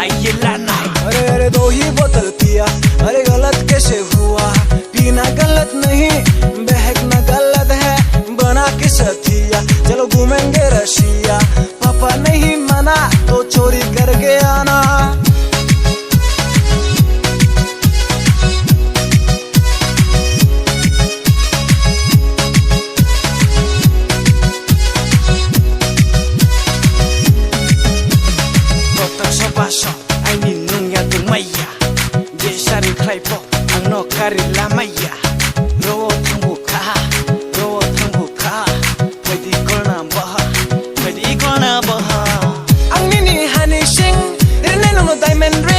ये लाना। अरे अरे 2 ही बोतल पिया, अरे गलत कैसे हुआ? पीना गलत नहीं, बहकना गलत है, बना के सथिया। चलो घूमेंगे रशिया, पापा नहीं मना तो चोरी करके आना। Aini nungya tu maya, je sari klaipo, angno kari la maya. Rowo tangbuka, pwede ko na baha. Ang nini hanising, rinenong no diamond ring.